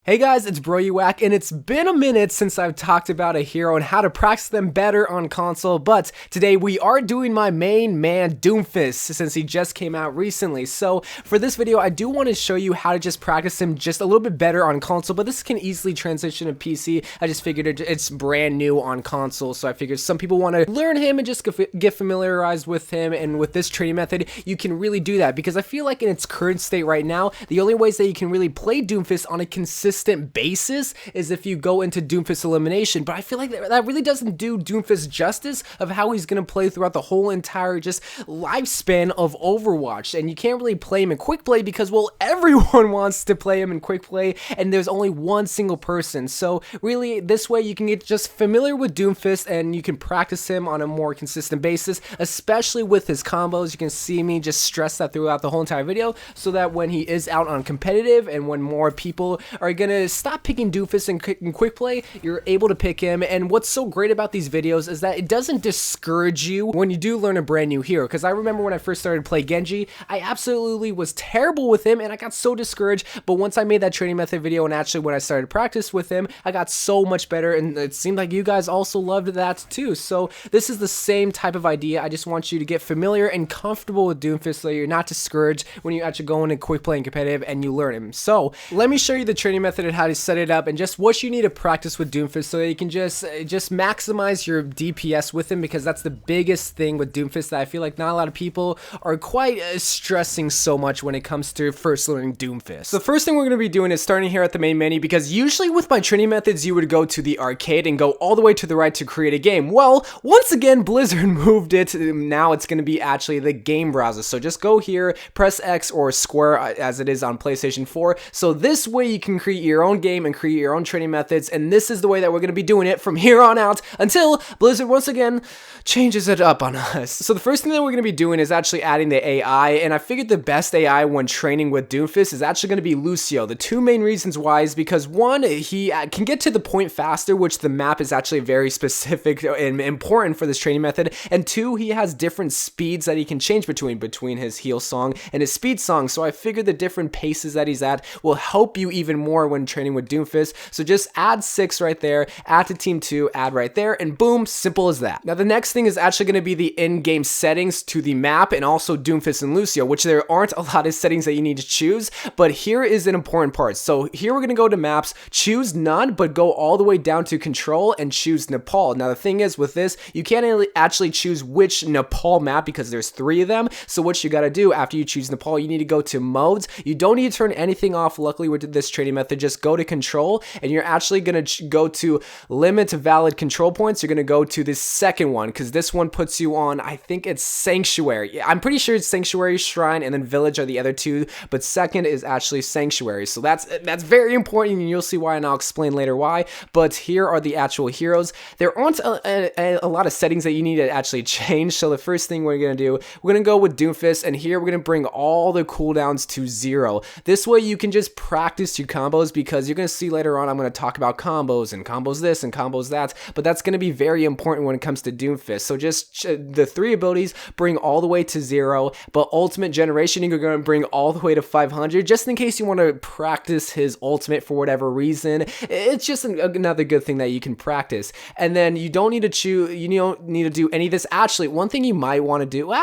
Hey guys, it's YOU WACK, and it's been a minute since I've talked about a hero and how to practice them better on console, but today we are doing my main man, Doomfist, since he just came out recently. So for this video, I do want to show you how to just practice him just a little bit better on console, but this can easily transition to PC. I just figured it's brand new on console, so I figured some people want to learn him and just get familiarized with him, and with this training method, you can really do that, because I feel like in its current state right now, the only ways that you can really play Doomfist on a consistent basis is if you go into Doomfist elimination, but I feel like that really doesn't do Doomfist justice of how he's going to play throughout the whole entire just lifespan of Overwatch. And you can't really play him in quick play because, well, everyone wants to play him in quick play and there's only one single person. So really, this way you can get just familiar with Doomfist and you can practice him on a more consistent basis, especially with his combos. You can see me just stress that throughout the whole entire video, so that when he is out on competitive and when more people are gonna stop picking Doomfist in quick play, you're able to pick him. And what's so great about these videos is that it doesn't discourage you when you do learn a brand new hero, because I remember when I first started to play Genji, I absolutely was terrible with him and I got so discouraged, but once I made that training method video and actually when I started to practice with him, I got so much better, and it seemed like you guys also loved that too. So this is the same type of idea. I just want you to get familiar and comfortable with Doomfist so you're not discouraged when you actually go into quick play and competitive and you learn him. So let me show you the training method and how to set it up and just what you need to practice with Doomfist so that you can just maximize your DPS with him, because that's the biggest thing with Doomfist that I feel like not a lot of people are quite stressing so much when it comes to first learning Doomfist. So the first thing we're going to be doing is starting here at the main menu, because usually with my training methods you would go to the arcade and go all the way to the right to create a game. Well, once again Blizzard moved it. Now it's going to be actually the game browser. So just go here, press X or square as it is on PlayStation 4. So this way you can create your own game and create your own training methods, and this is the way that we're going to be doing it from here on out until Blizzard once again changes it up on us. So the first thing that we're going to be doing is actually adding the AI, and I figured the best AI when training with Doomfist is actually going to be Lucio. The two main reasons why is because one, he can get to the point faster, which the map is actually very specific and important for this training method, and two, he has different speeds that he can change between his heal song and his speed song. So I figured the different paces that he's at will help you even more when training with Doomfist. So just add 6 right there, add to team 2, add right there, and boom, simple as that. Now the next thing is actually going to be the in-game settings to the map and also Doomfist and Lucio, which there aren't a lot of settings that you need to choose, but here is an important part. So here we're going to go to maps, choose none, but go all the way down to control and choose Nepal. Now the thing is with this, you can't actually choose which Nepal map because there's 3 of them. So what you got to do after you choose Nepal, you need to go to modes. You don't need to turn anything off. Luckily with this training method, just go to control, and you're actually going to go to limit valid control points. You're going to go to this second one, because this one puts you on, I think it's Sanctuary. I'm pretty sure it's Sanctuary, Shrine, and then Village are the other 2, but second is actually Sanctuary. So that's very important, and you'll see why, and I'll explain later why. But here are the actual heroes. There aren't a lot of settings that you need to actually change. So the first thing we're going to do, we're going to go with Doomfist, and here we're going to bring all the cooldowns to 0. This way you can just practice your combos, because you're going to see later on I'm going to talk about combos and combos this and combos that, but that's going to be very important when it comes to Doomfist. So just the 3 abilities bring all the way to 0, but ultimate generation you're going to bring all the way to 500, just in case you want to practice his ultimate for whatever reason. It's just another good thing that you can practice. And then you don't need to do any of this. Actually, one thing you might want to do,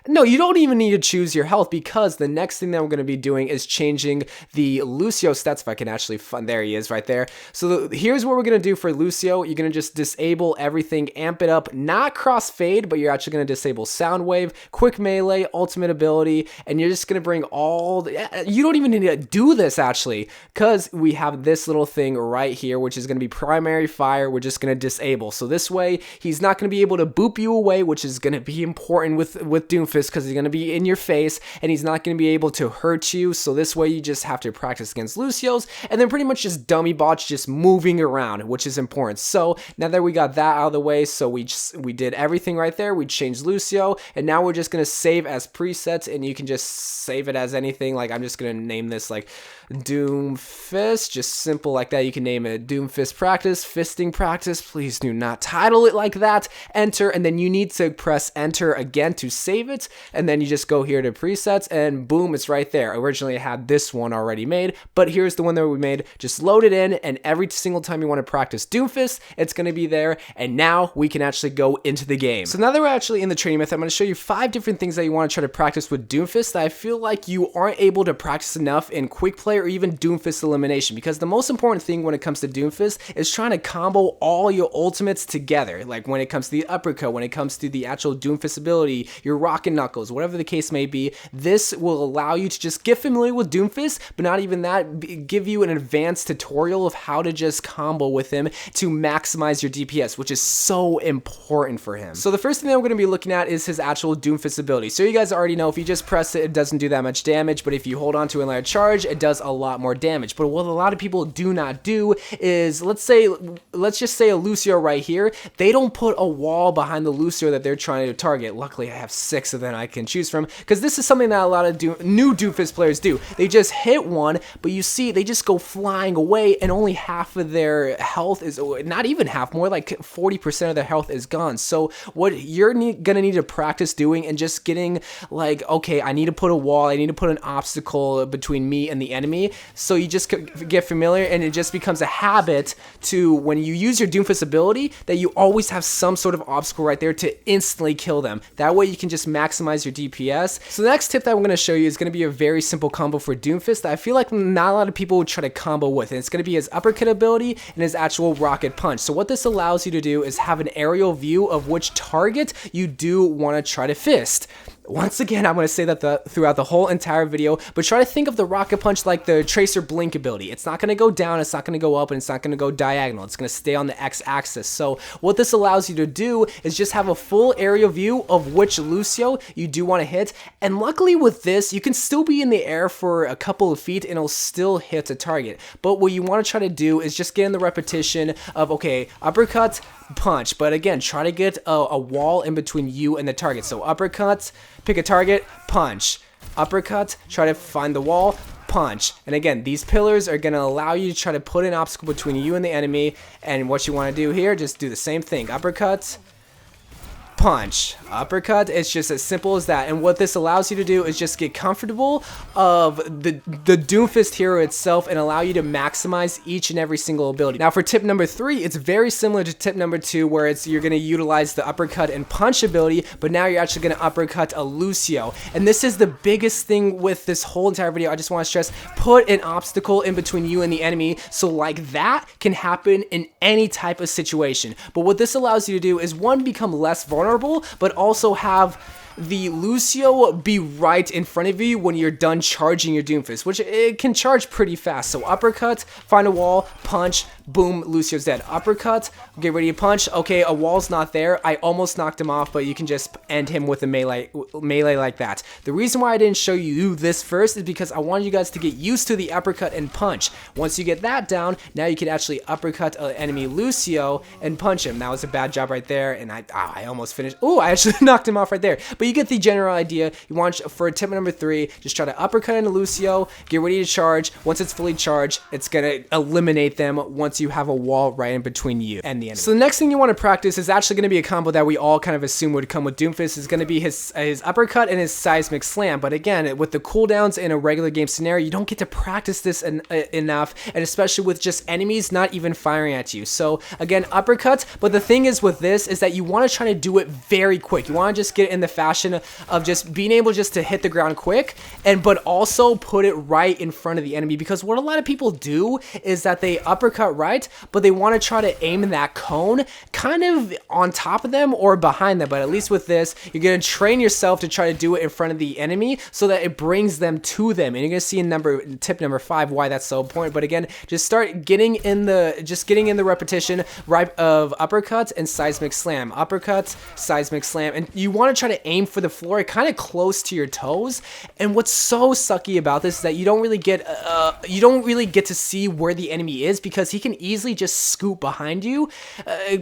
no, you don't even need to choose your health, because the next thing that we're going to be doing is changing the Lucio stats. If I can actually there he is right there. So here's what we're going to do for Lucio. You're going to just disable everything, amp it up, not crossfade, but you're actually going to disable sound wave, quick melee, ultimate ability, and you're just going to bring all you don't even need to do this actually, because we have this little thing right here, which is going to be primary fire. We're just going to disable. So this way he's not going to be able to boop you away, which is going to be important with Doomfist, because he's going to be in your face and he's not going to be able to hurt you. So this way you just have to practice against Lucio's, and then pretty much just dummy bots just moving around, which is important. So now that we got that out of the way, so we did everything right there. We changed Lucio, and now we're just going to save as presets, and you can just save it as anything. Like I'm just going to name this like Doomfist, just simple like that. You can name it Doomfist practice, fisting practice. Please do not title it like that. Enter, and then you need to press enter again to save it, and then you just go here to presets, and boom, it's right there. Originally I had this one already made, but here's the one that we made, just load it in, and every single time you want to practice Doomfist, it's going to be there, and now we can actually go into the game. So now that we're actually in the training method, I'm going to show you 5 different things that you want to try to practice with Doomfist that I feel like you aren't able to practice enough in quick play or even Doomfist elimination, because the most important thing when it comes to Doomfist is trying to combo all your ultimates together. Like when it comes to the uppercut, when it comes to the actual Doomfist ability, your rock and knuckles, whatever the case may be, this will allow you to just get familiar with Doomfist, but not even that, give you an advanced tutorial of how to just combo with him to maximize your DPS, which is so important for him. So the first thing that we're going to be looking at is his actual Doomfist ability. So you guys already know if you just press it, it doesn't do that much damage, but if you hold on to a charge, it does a lot more damage. But what a lot of people do not do is, let's just say a Lucio right here, they don't put a wall behind the Lucio that they're trying to target. Luckily, I have 6 of them I can choose from, because this is something that a lot of new Doomfist players do. They just hit one, but you see, they just go flying away, and only half of their health is, not even half, more like 40% of their health is gone. So what you're gonna need to practice doing and just getting like, okay, I need to put a wall, I need to put an obstacle between me and the enemy. So you just get familiar, and it just becomes a habit to, when you use your Doomfist ability, that you always have some sort of obstacle right there to instantly kill them. That way you can just maximize your DPS. So the next tip that I'm going to show you is going to be a very simple combo for Doomfist that I feel like not a lot of people would try to combo with, and it's going to be his uppercut ability and his actual rocket punch. So what this allows you to do is have an aerial view of which target you do want to try to fist. Once again, I'm going to say that throughout the whole entire video, but try to think of the rocket punch like the Tracer Blink ability. It's not going to go down, it's not going to go up, and it's not going to go diagonal. It's going to stay on the X-axis. So what this allows you to do is just have a full aerial view of which Lucio you do want to hit, and luckily with this, you can still be in the air for a couple of feet and it'll still hit a target. But what you want to try to do is just get in the repetition of, okay, uppercut, punch, but again, try to get a wall in between you and the target. So uppercut, pick a target, punch. Uppercut, try to find the wall, punch. And again, these pillars are going to allow you to try to put an obstacle between you and the enemy. And what you want to do here, just do the same thing. Uppercut, punch, uppercut. It's just as simple as that. And what this allows you to do is just get comfortable of the Doomfist hero itself and allow you to maximize each and every single ability. Now for tip number 3, it's very similar to tip number 2, where you're going to utilize the uppercut and punch ability, but now you're actually going to uppercut a Lucio. And this is the biggest thing with this whole entire video. I just want to stress, put an obstacle in between you and the enemy, so like that can happen in any type of situation. But what this allows you to do is, one, become less vulnerable, but also have the Lucio be right in front of you when you're done charging your Doomfist, which it can charge pretty fast. So uppercut, find a wall, punch, boom, Lucio's dead. Uppercut, get ready to punch. Okay, a wall's not there. I almost knocked him off, but you can just end him with a melee like that. The reason why I didn't show you this first is because I wanted you guys to get used to the uppercut and punch. Once you get that down, now you can actually uppercut an enemy Lucio and punch him. That was a bad job right there, and I almost finished. Oh, I actually knocked him off right there. But you get the general idea. You want, for tip number 3, just try to uppercut into Lucio, get ready to charge. Once it's fully charged, it's gonna eliminate them once you have a wall right in between you and the enemy. So the next thing you want to practice is actually gonna be a combo that we all kind of assume would come with Doomfist. Is gonna be his uppercut and his seismic slam. But again, with the cooldowns in a regular game scenario, you don't get to practice this enough, and especially with just enemies not even firing at you. So again, uppercut. But the thing is with this is that you want to try to do it very quick. You want to just get in the fashion of just being able just to hit the ground quick, but also put it right in front of the enemy, because what a lot of people do is that they uppercut right, but they want to try to aim in that cone kind of on top of them or behind them. But at least with this, you're going to train yourself to try to do it in front of the enemy so that it brings them to them. And you're going to see in tip number 5 why that's so important. But again, just start getting in the repetition right of uppercut and seismic slam, uppercut, seismic slam, and you want to try to aim for the floor kind of close to your toes. And what's so sucky about this is that you don't really get to see where the enemy is, because he can easily just scoop behind you,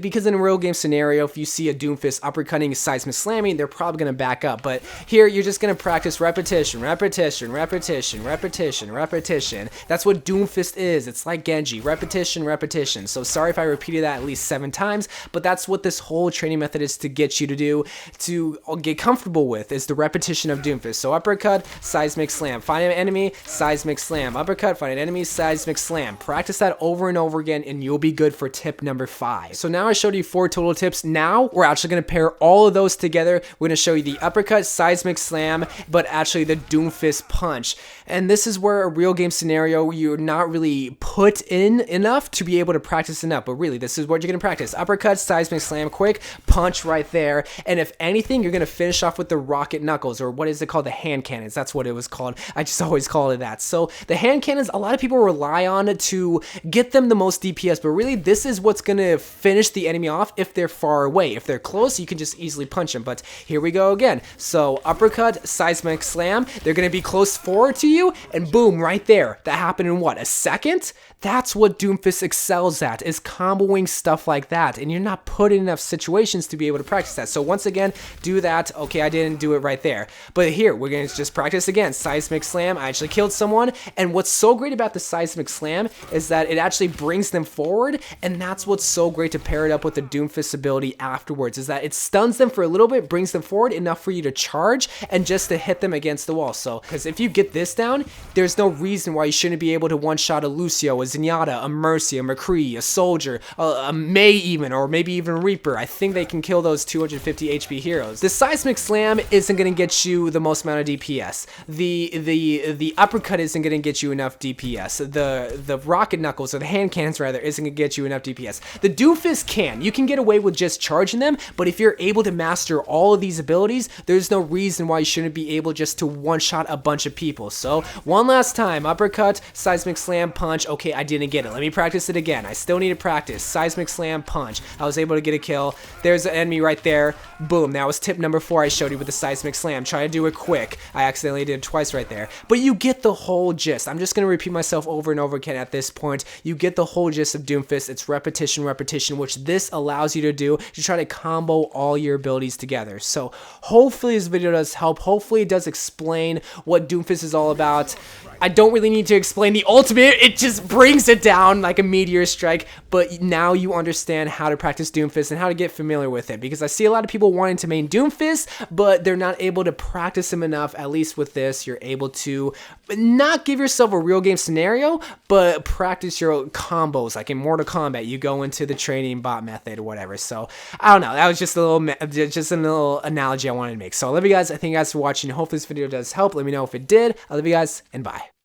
because in a real game scenario, if you see a Doomfist uppercutting, seismic slamming, they're probably going to back up. But here you're just going to practice repetition, repetition, repetition, repetition, repetition. That's what Doomfist is. It's like Genji, repetition, repetition. So sorry if I repeated that at least 7 times, but that's what this whole training method is to get you to do, to get comfortable with is the repetition of Doomfist. So uppercut, seismic slam, find an enemy, seismic slam, uppercut, find an enemy, seismic slam. Practice that over and over again and you'll be good for tip number 5. So now I showed you 4 total tips. Now we're actually going to pair all of those together. We're going to show you the uppercut, seismic slam, but actually the Doomfist punch. And this is where a real game scenario you're not really put in enough to be able to practice enough, but really this is what you're going to practice. Uppercut, seismic slam, quick punch right there. And if anything, you're going to finish off with the rocket knuckles, or what is it called? The hand cannons. That's what it was called. I just always call it that. So the hand cannons, a lot of people rely on it to get them the most DPS, but really this is what's going to finish the enemy off if they're far away. If they're close, you can just easily punch them. But here we go again. So uppercut, seismic slam, they're going to be close forward to you, and boom, right there. That happened in what, a second? That's what Doomfist excels at, is comboing stuff like that, and you're not put in enough situations to be able to practice that. So once again, do that. Okay, I didn't do it right there, but here we're going to just practice again. Seismic slam, I actually killed someone, and what's so great about the seismic slam is that it actually brings them forward, and that's what's so great to pair it up with the Doomfist ability afterwards, is that it stuns them for a little bit, brings them forward enough for you to charge and just to hit them against the wall. So because if you get this down, there's no reason why you shouldn't be able to one-shot a Lucio, a Zenyatta, a Mercy, a McCree, a Soldier, a Mei even, or maybe even Reaper. I think they can kill those 250 HP heroes. The seismic slam isn't going to get you the most amount of DPS. The uppercut isn't going to get you enough DPS. The rocket knuckles, or the hand cannons rather, isn't going to get you enough DPS. The Doomfist can. You can get away with just charging them, but if you're able to master all of these abilities, there's no reason why you shouldn't be able just to one-shot a bunch of people. So one last time, uppercut, seismic slam, punch. Okay, I didn't get it. Let me practice it again. I still need to practice. Seismic slam, punch. I was able to get a kill. There's an enemy right there. Boom. That was tip number 4 I showed you with the seismic slam. Try to do it quick. I accidentally did it twice right there. But you get the whole gist. I'm just going to repeat myself over and over again at this point. You get the whole gist of Doomfist. It's repetition, repetition, which this allows you to do to try to combo all your abilities together. So hopefully this video does help. Hopefully it does explain what Doomfist is all about. I don't really need to explain the ultimate. It just brings it down like a meteor strike. But now you understand how to practice Doomfist and how to get familiar with it. Because I see a lot of people wanting to main Doomfist, but they're not able to practice him enough. At least with this, you're able to not give yourself a real game scenario, but practice your combos. Like in Mortal Kombat, you go into the training bot method or whatever. So I don't know. That was just a little analogy I wanted to make. So I love you guys. I thank you guys for watching. Hopefully this video does help. Let me know if it did. I love you guys, and bye.